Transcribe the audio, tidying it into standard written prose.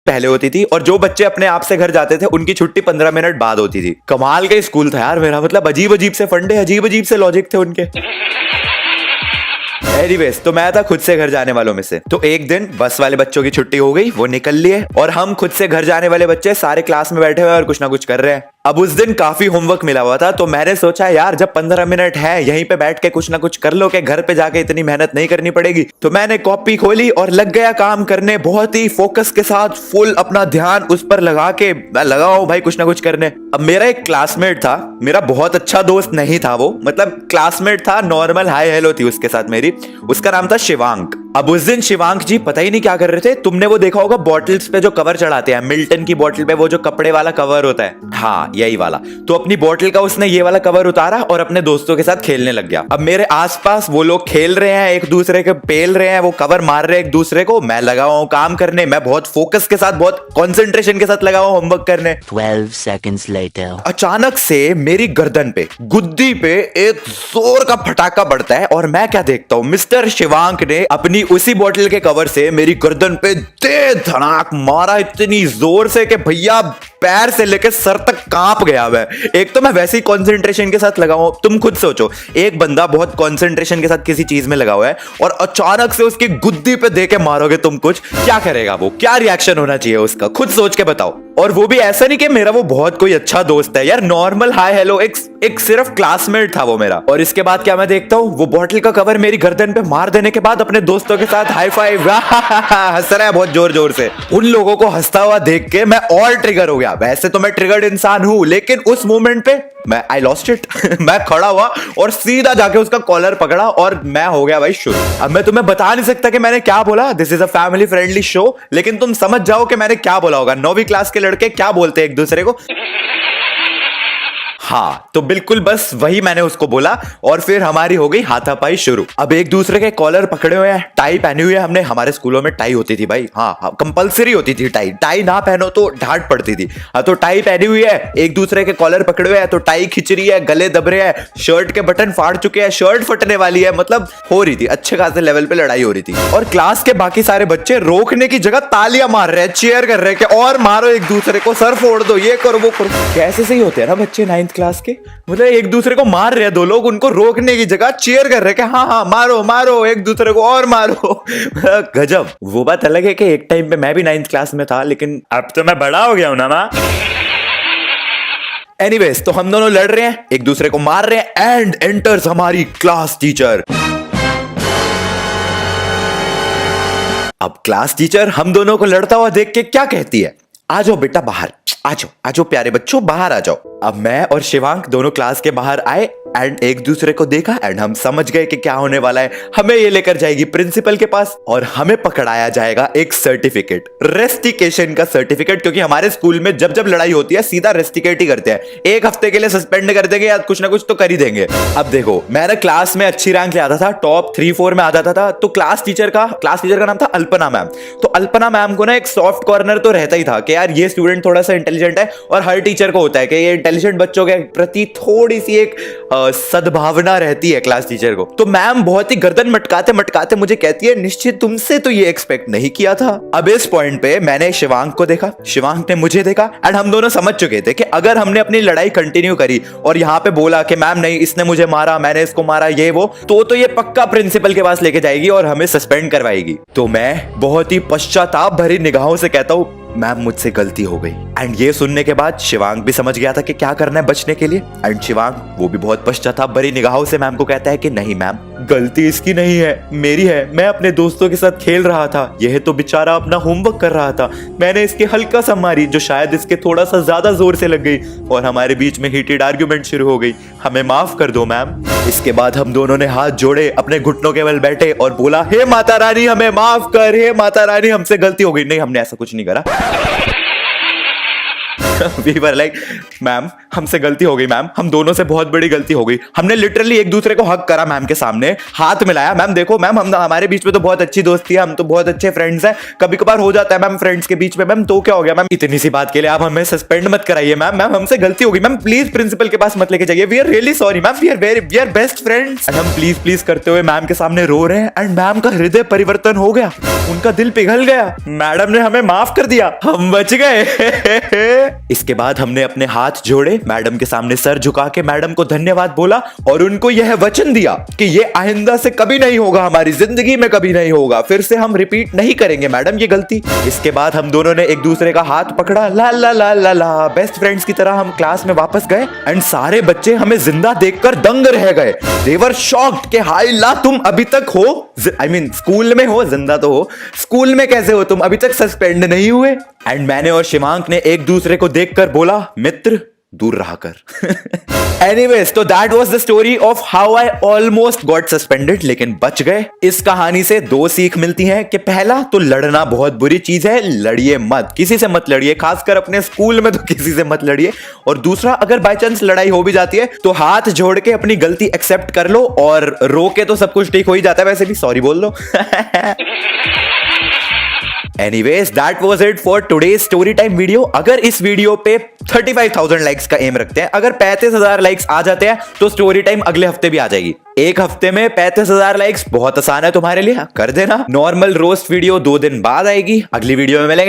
पहले होती थी और जो बच्चे अपने आप से घर जाते थे उनकी छुट्टी 15 मिनट बाद होती थी। कमाल का स्कूल था यार मेरा, मतलब अजीब अजीब से फंडे, अजीब अजीब से लॉजिक थे उनके। एनीवेज, तो मैं था खुद से घर जाने वालों में से। तो एक दिन बस वाले बच्चों की छुट्टी हो गई, वो निकल लिए और हम खुद से घर जाने वाले बच्चे सारे क्लास में बैठे हुए और कुछ ना कुछ कर रहे हैं। अब उस दिन काफी होमवर्क मिला हुआ था, तो मैंने सोचा यार जब 15 मिनट है यहीं पे बैठ के कुछ ना कुछ कर लो, के घर पे जाके इतनी मेहनत नहीं करनी पड़ेगी। तो मैंने कॉपी खोली और लग गया काम करने, बहुत ही फोकस के साथ, फुल अपना ध्यान उस पर लगा के मैं लगा हूं भाई कुछ ना कुछ करने। अब मेरा एक क्लासमेट था, मेरा बहुत अच्छा दोस्त नहीं था वो, मतलब क्लासमेट था, नॉर्मल हाय हेलो थी उसके साथ मेरी। उसका नाम था शिवांक। अब उस दिन शिवांक जी पता ही नहीं क्या कर रहे थे, तुमने वो देखा होगा बॉटल्स पे जो कवर चढ़ाते हैं, मिल्टन की बोतल पे वो जो कपड़े वाला कवर होता है, हाँ यही वाला। तो अपनी बोतल का उसने ये वाला कवर उतारा और अपने दोस्तों के साथ खेलने लग गया। अब मेरे आसपास वो लोग खेल रहे हैं, एक दूसरे के पेल रहे हैं, वो कवर मार रहे हैं एक दूसरे को, मैं लगा हुआ हूं काम करने, मैं बहुत फोकस के साथ, बहुत कंसंट्रेशन के साथ लगा हुआ होमवर्क करने। 12 seconds later. अचानक से मेरी गर्दन पे, गुद्दी पे एक जोर का फटाका बढ़ता है और मैं क्या देखता हूं, मिस्टर शिवांक ने अपनी उसी बोतल के कवर से मेरी गर्दन पे तेज धड़ाक मारा, इतनी जोर से कि भैया पैर से लेकर सर तक कांप गया मैं। एक तो मैं वैसे ही कंसंट्रेशन के साथ लगा हूं, तुम खुद सोचो एक बंदा बहुत कंसंट्रेशन के साथ किसी चीज में लगा हुआ है और अचानक से उसकी गुद्दी पे दे के मारोगे तुम कुछ, क्या करेगा वो, क्या रिएक्शन होना चाहिए उसका, खुद सोच के बताओ। और वो भी ऐसा नहीं कि मेरा वो बहुत कोई अच्छा दोस्त है यार, नॉर्मल हाय हेलो, एक सिर्फ क्लासमेट था वो मेरा। और इसके बाद क्या मैं देखता हूँ, वो बॉटल का कवर मेरी गर्दन पे मार देने के बाद अपने दोस्तों के साथ हाई फाइव हंस रहा है बहुत जोर जोर से। उन लोगों को हंसता हुआ देख के मैं और ट्रिगर हो गया। वैसे तो मैं ट्रिगर्ड इंसान हूं, लेकिन उस मोमेंट पे मैं आई लॉस्ट इट मैं खड़ा हुआ और सीधा जाके उसका कॉलर पकड़ा और मैं हो गया भाई शुरू। अब मैं तुम्हें बता नहीं सकता कि मैंने क्या बोला, this is a family friendly show, लेकिन तुम समझ जाओ कि मैंने क्या बोला होगा। 9वीं क्लास के लड़के क्या बोलते हैं एक दूसरे को, हाँ तो बिल्कुल बस वही मैंने उसको बोला और फिर हमारी हो गई हाथापाई शुरू। अब एक दूसरे के कॉलर पकड़े हुए हैं, टाई पहनी हुई है हमने, हमारे स्कूलों में टाई होती थी भाई, हाँ कंपलसरी होती थी टाई, टाई ना पहनो तो डांट पड़ती थी। हाँ तो टाई पहनी हुई है, एक दूसरे के कॉलर पकड़े हुए हैं, तो टाई खिंच रही है, गले दब रहे हैं, शर्ट के बटन फाड़ चुके हैं, शर्ट फटने वाली है, मतलब हो रही थी, अच्छे खासे लेवल पे लड़ाई हो रही थी। और क्लास के बाकी सारे बच्चे रोकने की जगह तालियां मार रहे हैं, चीयर कर रहे हैं कि और मारो एक दूसरे को, सर फोड़ दो, ये करो वो करो। कैसे सही होते हैं ना बच्चे 9th क्लास के, मतलब एक दूसरे को मार रहे हैं दो लोग, उनको रोकने की जगह चीयर कर रहे हैं कि हाँ हाँ मारो मारो एक दूसरे को और मारो गजब। वो बात अलग है कि एक टाइम पे मैं भी 9th क्लास में था, लेकिन अब तो मैं बड़ा हो गया हूं ना मां। एनीवेज, तो हम दोनों लड़ रहे हैं, एक दूसरे को मार रहे हैं, एंड एंटर्स हमारी क्लास टीचर। अब क्लास टीचर हम दोनों को लड़ता हुआ देख के क्या कहती है, आ जाओ बेटा बाहर, आ जाओ आ जाओ प्यारे बच्चों बाहर आ जाओ। अब मैं और शिवांक दोनों क्लास के बाहर आए एंड एक दूसरे को देखा एंड हम समझ गए कि क्या होने वाला है। हमें ये लेकर जाएगी प्रिंसिपल के पास और हमें पकड़ाया जाएगा एक सर्टिफिकेट, रेस्टिकेशन का सर्टिफिकेट, क्योंकि हमारे स्कूल में जब जब लड़ाई होती है सीधा रेस्टिकेट ही करते हैं, एक हफ्ते के लिए सस्पेंड कर देंगे या कुछ ना कुछ तो कर ही देंगे। अब देखो मैं ना क्लास में अच्छी रैंक ले आता था, टॉप 3-4 में आ जाता था, तो क्लास टीचर का नाम था अल्पना मैम। तो अल्पना मैम को ना एक सॉफ्ट कॉर्नर तो रहता ही था कि यार ये स्टूडेंट थोड़ा सा इंटेलिजेंट है, और हर टीचर को होता है कि ये इंटेलिजेंट बच्चों के प्रति थोड़ी सी एक सद्भावना रहती है क्लास टीचर को। तो मैम बहुत ही गर्दन मटकाते मटकाते मुझे कहती है, निश्चित तुमसे तो ये एक्सपेक्ट नहीं किया था। अब इस पॉइंट पे मैंने शिवांक को देखा, शिवांक ने मुझे देखा एंड हम दोनों समझ चुके थे कि अगर हमने अपनी लड़ाई कंटिन्यू करी और यहाँ पे बोला कि मैम नहीं इसने मुझे मारा, मैंने इसको मारा, ये वो, तो ये पक्का प्रिंसिपल के पास लेके जाएगी और हमें सस्पेंड करवाएगी। तो मैं बहुत ही पश्चाताप भरी निगाहों से कहता हूँ, मैम मुझसे गलती हो गई। एंड ये सुनने के बाद शिवांक भी समझ गया था कि क्या करना है बचने के लिए। एंड शिवांक वो भी बहुत पश्चाताप भरी निगाहों से मैम को कहता है कि नहीं मैम, गलती इसकी नहीं है, मेरी है, मैं अपने दोस्तों के साथ खेल रहा था, यह तो बेचारा अपना होमवर्क कर रहा था, मैंने इसके हल्का सा मारी जो शायद इसके थोड़ा सा ज्यादा जोर से लग गई और हमारे बीच में हीटेड आर्ग्यूमेंट शुरू हो गई, हमें माफ कर दो मैम। इसके बाद हम दोनों ने हाथ जोड़े, अपने घुटनों के बल बैठे और बोला, हे माता रानी हमें माफ कर, हे माता रानी हमसे गलती हो गई। नहीं, हमने ऐसा कुछ नहीं करा। वी वर लाइक मैम हमसे गलती हो गई मैम, हम दोनों से बहुत बड़ी गलती हो गई। हमने लिटरली एक दूसरे को हक करा मैम के सामने, हाथ मिलाया। मैम देखो मैम, हम हमारे बीच में तो बहुत अच्छी दोस्ती है, हम तो बहुत अच्छे फ्रेंड्स हैं, कभी कभार हो जाता है मैम फ्रेंड्स के बीच में। मैम तो क्या हो गया मैम, इतनी सी बात के लिए आप हमें सस्पेंड मत कराइए मैम, मैम हमसे गलती हो गई मैम, प्लीज प्रिंसिपल के पास मत लेके जाइए, we are really sorry ma'am, we are best friends. हम प्लीज प्लीज करते हुए मैम के सामने रो रहे हैं एंड मैम का हृदय परिवर्तन हो गया, उनका दिल पिघल गया, मैडम ने हमें माफ कर दिया, हम बच गए। इसके बाद हमने अपने हाथ जोड़े, मैडम के सामने सर झुका के मैडम को धन्यवाद बोला और उनको यह वचन दिया कि ये आइंदा से कभी नहीं होगा, हमारी जिंदगी में कभी नहीं होगा, फिर से हम रिपीट नहीं करेंगे मैडम ये गलती। इसके बाद हम दोनों ने एक दूसरे का हाथ पकड़ा, ला ला ला ला ला, बेस्ट फ्रेंड्स की तरह हम क्लास में वापस गए एंड सारे बच्चे हमें जिंदा देखकर दंग रह गए। दे वर शॉक्ड कि हाय ला तुम अभी तक हो, आई मीन स्कूल में हो, जिंदा तो हो, स्कूल में कैसे हो तुम, अभी तक सस्पेंड नहीं हुए। एंड मैंने और शिवांक ने एक दूसरे को देखकर बोला मित्र दूर रहा कर। एनीवेज, तो that was the story of how I almost got suspended, लेकिन बच गए। इस कहानी से दो सीख मिलती हैं कि पहला तो लड़ना बहुत बुरी चीज है, लड़िए मत, किसी से मत लड़िए, खासकर अपने स्कूल में तो किसी से मत लड़िए। और दूसरा, अगर बाय चांस लड़ाई हो भी जाती है तो हाथ जोड़ के अपनी गलती एक्सेप्ट कर लो और रो के तो सब कुछ ठीक हो ही जाता है, वैसे भी सॉरी बोल लो। Anyways, that was it for today's story time video। अगर इस वीडियो पे 35,000 लाइक्स का एम रखते हैं, अगर 35,000 लाइक्स आ जाते हैं तो स्टोरी टाइम अगले हफ्ते भी आ जाएगी। एक हफ्ते में 35,000 लाइक्स बहुत आसान है तुम्हारे लिए, कर देना। नॉर्मल रोस्ट वीडियो 2 दिन बाद आएगी, अगली वीडियो में मिलेंगे।